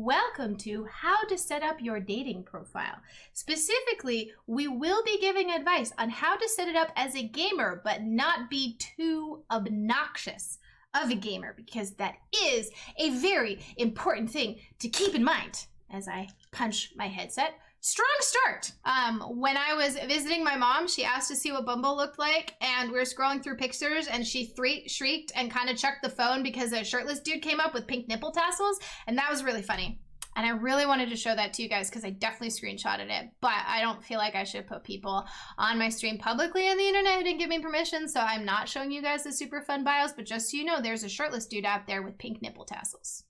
Welcome to how to set up your dating profile. Specifically, we will be giving advice on how to set it up as a gamer, but not be too obnoxious of a gamer, because that is a very important thing to keep in mind. As I punch my headset. Strong start. When I was visiting my mom, she asked to see what Bumble looked like, and we were scrolling through pictures, and she shrieked and kind of chucked the phone because a shirtless dude came up with pink nipple tassels, and that was really funny. And I really wanted to show that to you guys because I definitely screenshotted it, but I don't feel like I should put people on my stream publicly on the internet who didn't give me permission, so I'm not showing you guys the super fun bios, but just so you know, there's a shirtless dude out there with pink nipple tassels.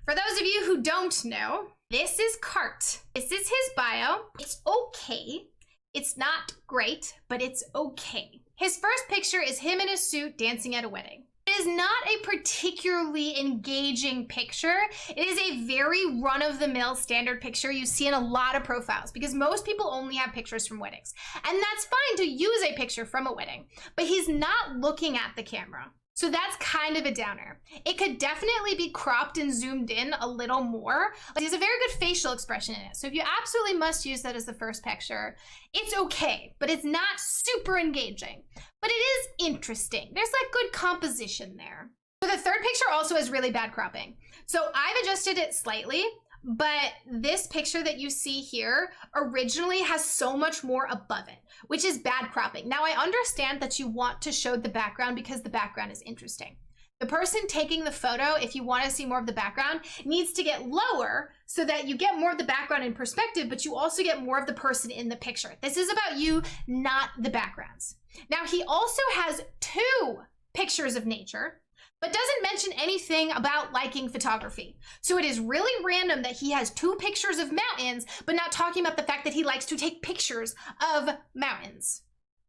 For those of you who don't know, this is Cart. This is his bio. It's okay. It's not great, but it's okay. His first picture is him in a suit dancing at a wedding. It is not a particularly engaging picture. It is a very run-of-the-mill standard picture you see in a lot of profiles because most people only have pictures from weddings. And that's fine to use a picture from a wedding, but he's not looking at the camera. So that's kind of a downer. It could definitely be cropped and zoomed in a little more. He has a very good facial expression in it. So if you absolutely must use that as the first picture, it's okay, but it's not super engaging. But it is interesting. There's like good composition there. So the third picture also has really bad cropping. So I've adjusted it slightly, but this picture that you see here originally has so much more above it, which is bad cropping. Now I understand that you want to show the background because the background is interesting. The person taking the photo, if you want to see more of the background, needs to get lower so that you get more of the background in perspective, but you also get more of the person in the picture. This is about you, not the backgrounds. Now he also has 2 pictures of nature, but doesn't mention anything about liking photography. So it is really random that he has 2 pictures of mountains, but not talking about the fact that he likes to take pictures of mountains.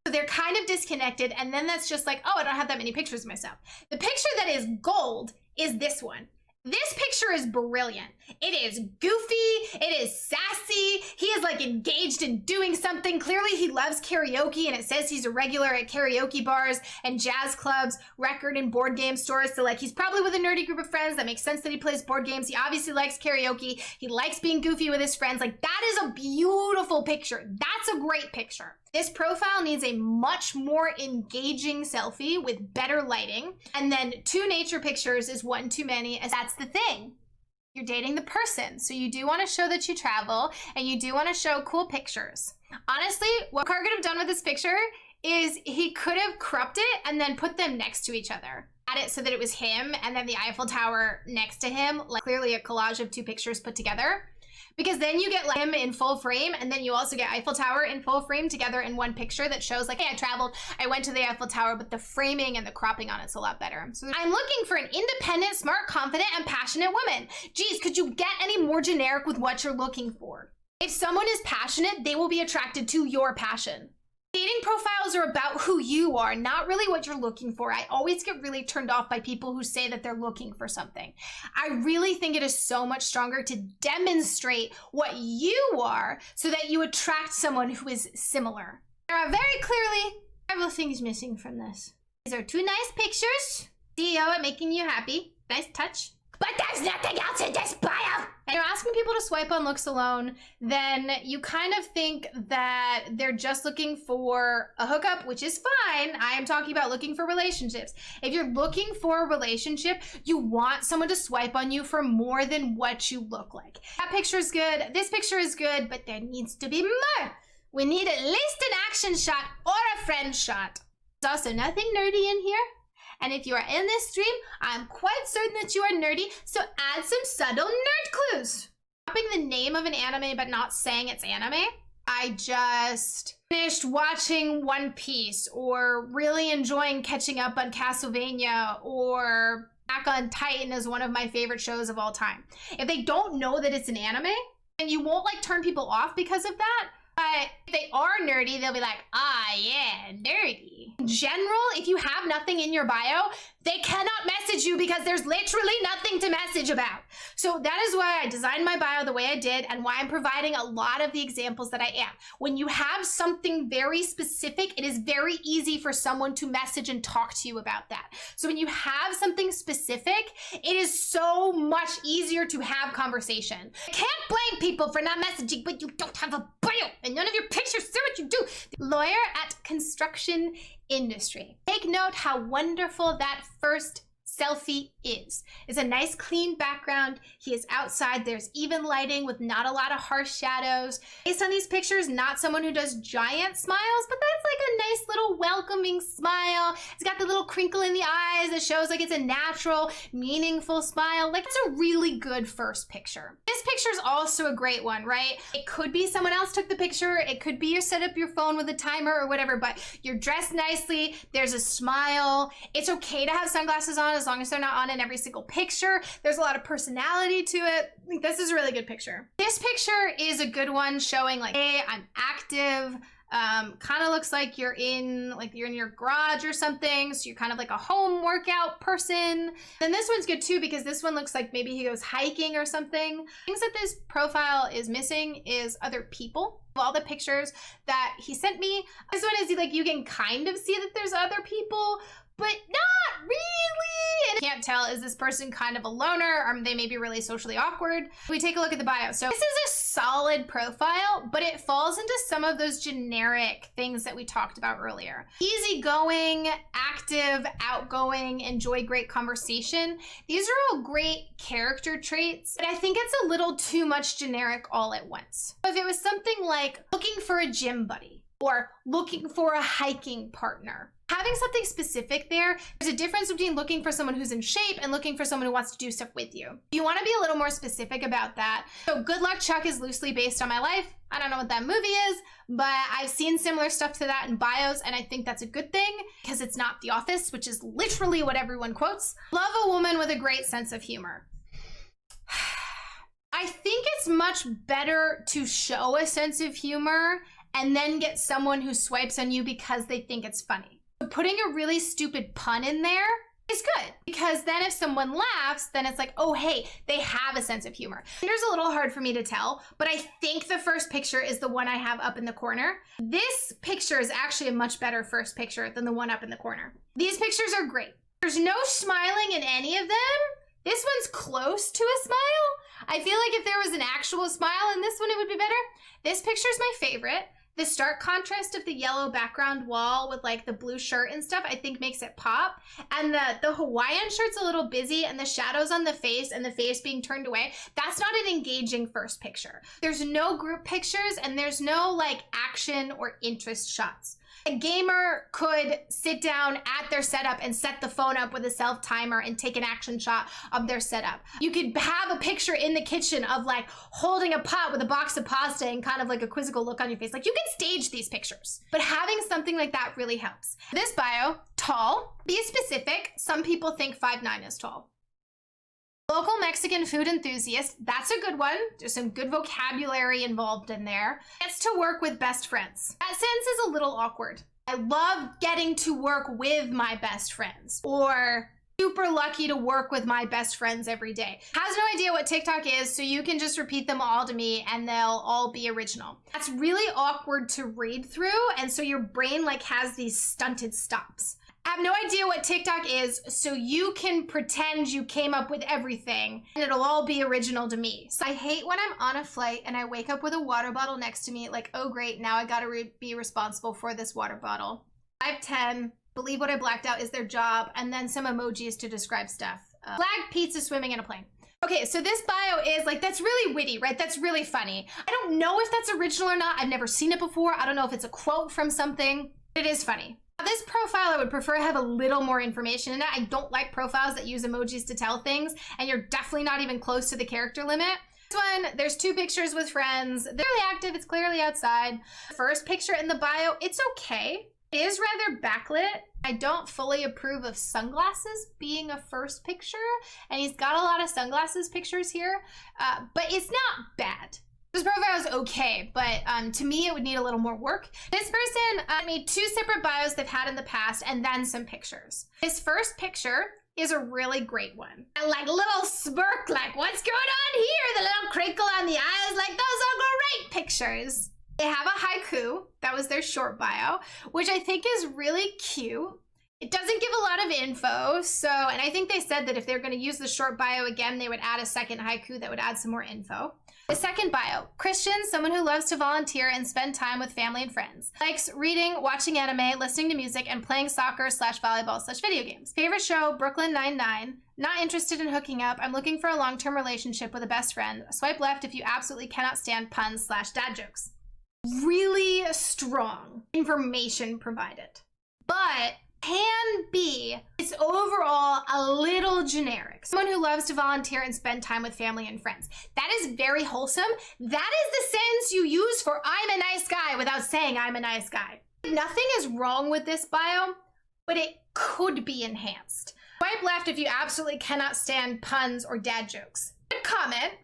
So they're kind of disconnected, and then that's just like, oh, I don't have that many pictures of myself. The picture that is gold is this one. This picture is brilliant. It is goofy, it is sassy, he is like engaged in doing something. Clearly he loves karaoke, and it says he's a regular at karaoke bars and jazz clubs, record and board game stores. So like he's probably with a nerdy group of friends. That makes sense that he plays board games. He obviously likes karaoke. He likes being goofy with his friends. Like that is a beautiful picture. That's a great picture. This profile needs a much more engaging selfie with better lighting. And then 2 nature pictures is 1 too many, as that's the thing. You're dating the person. So you do want to show that you travel and you do want to show cool pictures. Honestly, what Car could have done with this picture is he could have cropped it and then put them next to each other. Had it so that it was him and then the Eiffel Tower next to him, like clearly a collage of 2 pictures put together. Because then you get like him in full frame, and then you also get Eiffel Tower in full frame together in one picture that shows like, hey, I traveled, I went to the Eiffel Tower, but the framing and the cropping on it's a lot better. So I'm looking for an independent, smart, confident, and passionate woman. Geez, could you get any more generic with what you're looking for? If someone is passionate, they will be attracted to your passion. Dating profiles are about who you are, not really what you're looking for. I always get really turned off by people who say that they're looking for something. I really think it is so much stronger to demonstrate what you are so that you attract someone who is similar. There are very clearly several things missing from this. These are 2 nice pictures. CEO at making you happy. Nice touch. But there's nothing else in this bio. And you're asking people to swipe on looks alone, then you kind of think that they're just looking for a hookup, which is fine. I am talking about looking for relationships. If you're looking for a relationship, you want someone to swipe on you for more than what you look like. That picture is good. This picture is good, but there needs to be more. We need at least an action shot or a friend shot. There's also nothing nerdy in here. And if you are in this stream, I'm quite certain that you are nerdy, so add some subtle nerd clues. Dropping the name of an anime but not saying it's anime. I just finished watching One Piece, or really enjoying catching up on Castlevania, or Attack on Titan is one of my favorite shows of all time. If they don't know that it's an anime, and you won't like turn people off because of that, But if they are nerdy, they'll be like, ah, yeah, nerdy. In general, if you have nothing in your bio, they cannot message you because there's literally nothing to message about. So that is why I designed my bio the way I did and why I'm providing a lot of the examples that I am. When you have something very specific, it is very easy for someone to message and talk to you about that. So when you have something specific, it is so much easier to have conversation. I can't blame people for not messaging, but you don't have a bio and none of your pictures say what you do. Lawyer at construction industry. Take note how wonderful that first selfie is. It's a nice clean background. He is outside. There's even lighting with not a lot of harsh shadows. Based on these pictures, not someone who does giant smiles, but that's like a nice little welcoming smile. It's got the little crinkle in the eyes that shows like it's a natural, meaningful smile. Like it's a really good first picture. This picture is also a great one, right? It could be someone else took the picture. It could be you set up your phone with a timer or whatever, but you're dressed nicely. There's a smile. It's okay to have sunglasses on as long as they're not on in every single picture. There's a lot of personality to it. I think this is a really good picture. This picture is a good one showing like, hey, I'm active. Kind of looks like you're in your garage or something. So you're kind of like a home workout person. Then this one's good too, because this one looks like maybe he goes hiking or something. Things that this profile is missing is other people. All the pictures that he sent me, this one is like, you can kind of see that there's other people, but not really. And I can't tell, is this person kind of a loner or they may be really socially awkward? We take a look at the bio. So this is a solid profile, but it falls into some of those generic things that we talked about earlier. Easygoing, active, outgoing, enjoy great conversation. These are all great character traits, but I think it's a little too much generic all at once. If it was something like looking for a gym buddy or looking for a hiking partner, having something specific there, there's a difference between looking for someone who's in shape and looking for someone who wants to do stuff with you. You want to be a little more specific about that. So Good Luck Chuck is loosely based on my life. I don't know what that movie is, but I've seen similar stuff to that in bios, and I think that's a good thing because it's not The Office, which is literally what everyone quotes. Love a woman with a great sense of humor. I think it's much better to show a sense of humor and then get someone who swipes on you because they think it's funny. Putting a really stupid pun in there is good, because then if someone laughs, then it's like, oh, hey, they have a sense of humor. There's a little hard for me to tell, but I think the first picture is the one I have up in the corner. This picture is actually a much better first picture than the one up in the corner. These pictures are great. There's no smiling in any of them. This one's close to a smile. I feel like if there was an actual smile in this one, it would be better. This picture is my favorite. The stark contrast of the yellow background wall with like the blue shirt and stuff, I think makes it pop. And the Hawaiian shirt's a little busy, and the shadows on the face and the face being turned away, that's not an engaging first picture. There's no group pictures and there's no like action or interest shots. A gamer could sit down at their setup and set the phone up with a self timer and take an action shot of their setup. You could have a picture in the kitchen of like holding a pot with a box of pasta and kind of like a quizzical look on your face. Like you can stage these pictures, but having something like that really helps. This bio, tall, be specific. Some people think 5'9" is tall. Local Mexican food enthusiast, that's a good one. There's some good vocabulary involved in there. Gets to work with best friends. That sentence is a little awkward. I love getting to work with my best friends, or super lucky to work with my best friends every day. Has no idea what TikTok is, so you can just repeat them all to me and they'll all be original. That's really awkward to read through, and so your brain like has these stunted stops. I have no idea what TikTok is, so you can pretend you came up with everything and it'll all be original to me. So I hate when I'm on a flight and I wake up with a water bottle next to me, like, oh great, now I gotta be responsible for this water bottle. 5'10", believe what I blacked out is their job, and then some emojis to describe stuff. Flag, pizza, swimming in a plane. Okay, so this bio is like, that's really witty, right? That's really funny. I don't know if that's original or not. I've never seen it before. I don't know if it's a quote from something, but it is funny. This profile, I would prefer to have a little more information in it. I don't like profiles that use emojis to tell things, and you're definitely not even close to the character limit. This one, there's 2 pictures with friends. They're really active, it's clearly outside. First picture in the bio, it's okay. It is rather backlit. I don't fully approve of sunglasses being a first picture, and he's got a lot of sunglasses pictures here, but it's not bad. This profile is okay, but to me, it would need a little more work. This person made 2 separate bios they've had in the past and then some pictures. His first picture is a really great one. And like little smirk, like what's going on here? The little crinkle on the eyes, like those are great pictures. They have a haiku, that was their short bio, which I think is really cute. It doesn't give a lot of info, so, and I think they said that if they're gonna use the short bio again, they would add a second haiku that would add some more info. The second bio, Christian, someone who loves to volunteer and spend time with family and friends. Likes reading, watching anime, listening to music, and playing soccer/volleyball/video games. Favorite show, Brooklyn Nine-Nine. Not interested in hooking up. I'm looking for a long-term relationship with a best friend. Swipe left if you absolutely cannot stand puns/dad jokes. Really strong information provided. But can be, it's overall a little generic. Someone who loves to volunteer and spend time with family and friends. That is very wholesome. That is the sentence you use for I'm a nice guy without saying I'm a nice guy. Nothing is wrong with this bio, but it could be enhanced. Swipe left if you absolutely cannot stand puns or dad jokes. Good comment.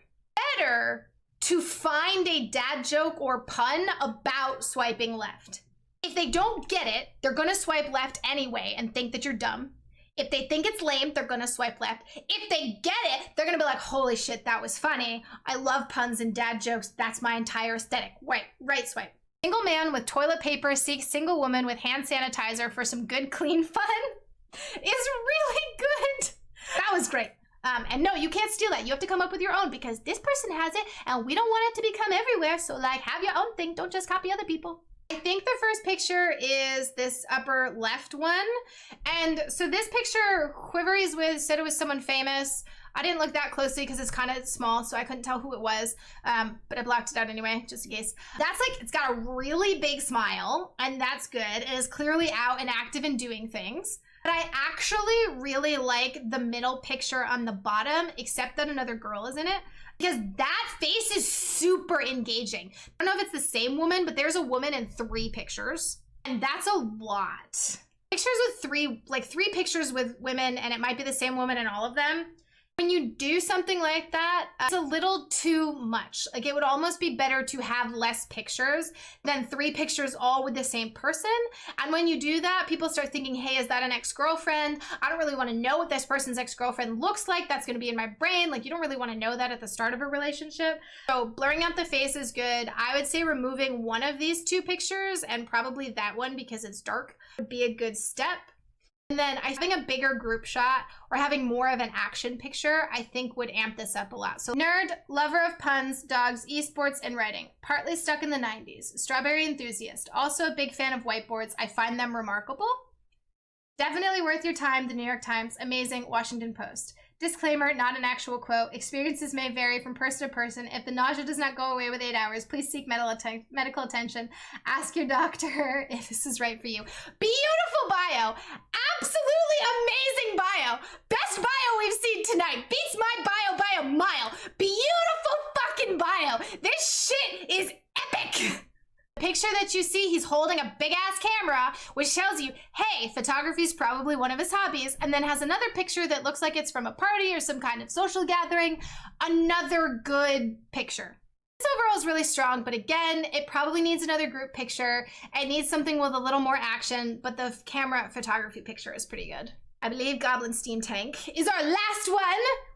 Better to find a dad joke or pun about swiping left. If they don't get it, they're gonna swipe left anyway and think that you're dumb. If they think it's lame, they're gonna swipe left. If they get it, they're gonna be like, holy shit, that was funny. I love puns and dad jokes. That's my entire aesthetic. Right swipe. Single man with toilet paper seeks single woman with hand sanitizer for some good, clean fun is really good. That was great. And no, you can't steal that. You have to come up with your own because this person has it and we don't want it to become everywhere. So like, have your own thing. Don't just copy other people. I think the first picture is this upper left one. And so this picture, whoever he's with said it was someone famous. I didn't look that closely because it's kind of small, so I couldn't tell who it was. But I blocked it out anyway, just in case. That's like, it's got a really big smile, and that's good. It is clearly out and active and doing things. But I actually really like the middle picture on the bottom, except that another girl is in it. Because that face is super engaging. I don't know if it's the same woman, but there's a woman in 3 pictures. And that's a lot. Pictures with 3 pictures with women, and it might be the same woman in all of them. When you do something like that, it's a little too much. Like it would almost be better to have less pictures than 3 pictures all with the same person. And when you do that, people start thinking, hey, is that an ex-girlfriend? I don't really want to know what this person's ex-girlfriend looks like. That's going to be in my brain. Like you don't really want to know that at the start of a relationship. So blurring out the face is good. I would say removing one of these 2 pictures and probably that one because it's dark would be a good step. And then having a bigger group shot or having more of an action picture, I think would amp this up a lot. So nerd, lover of puns, dogs, esports, and writing. Partly stuck in the 90s. Strawberry enthusiast. Also a big fan of whiteboards. I find them remarkable. Definitely worth your time. The New York Times. Amazing. Washington Post. Disclaimer, not an actual quote. Experiences may vary from person to person. If the nausea does not go away with 8 hours, please seek medical attention. Ask your doctor if this is right for you. Beautiful bio. Absolutely amazing bio. Best bio we've seen tonight. Beats my bio by a mile. Beautiful fucking bio. This shit is epic. The picture that you see, he's holding a big ass camera, which tells you, hey, photography is probably one of his hobbies, and then has another picture that looks like it's from a party or some kind of social gathering. Another good picture. This overall is really strong, but again, it probably needs another group picture. It needs something with a little more action, but the camera photography picture is pretty good. I believe Gobline Steam Tank is our last one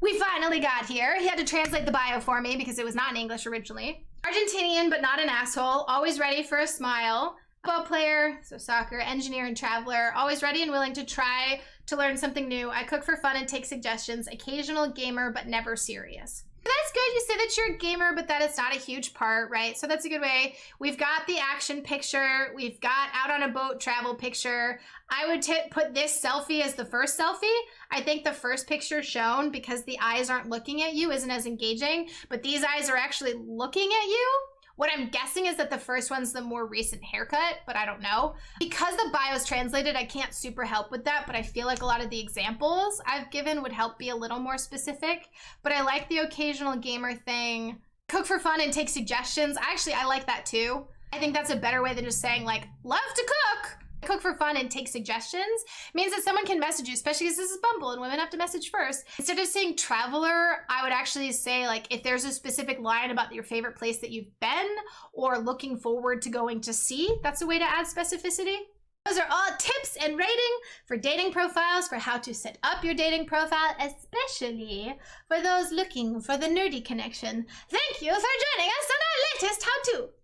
we finally got here. He had to translate the bio for me because it was not in English originally. Argentinian, but not an asshole. Always ready for a smile. Football player, so soccer, engineer, and traveler. Always ready and willing to try to learn something new. I cook for fun and take suggestions. Occasional gamer, but never serious. That's good. You say that you're a gamer, but that is not a huge part, right? So that's a good way. We've got the action picture. We've got out on a boat travel picture. I would put this selfie as the first selfie. I think the first picture shown, because the eyes aren't looking at you, isn't as engaging, but these eyes are actually looking at you. What I'm guessing is that the first one's the more recent haircut, but I don't know. Because the bio's translated, I can't super help with that, but I feel like a lot of the examples I've given would help be a little more specific. But I like the occasional gamer thing. Cook for fun and take suggestions. Actually, I like that too. I think that's a better way than just saying like, love to cook, Cook for fun and take suggestions means that someone can message you, especially because this is Bumble and women have to message first. Instead of saying traveler, I would actually say, like, if there's a specific line about your favorite place that you've been or looking forward to going to see, that's a way to add specificity. Those are all tips and rating for dating profiles, for how to set up your dating profile, especially for those looking for the nerdy connection. Thank you for joining us on our latest how-to.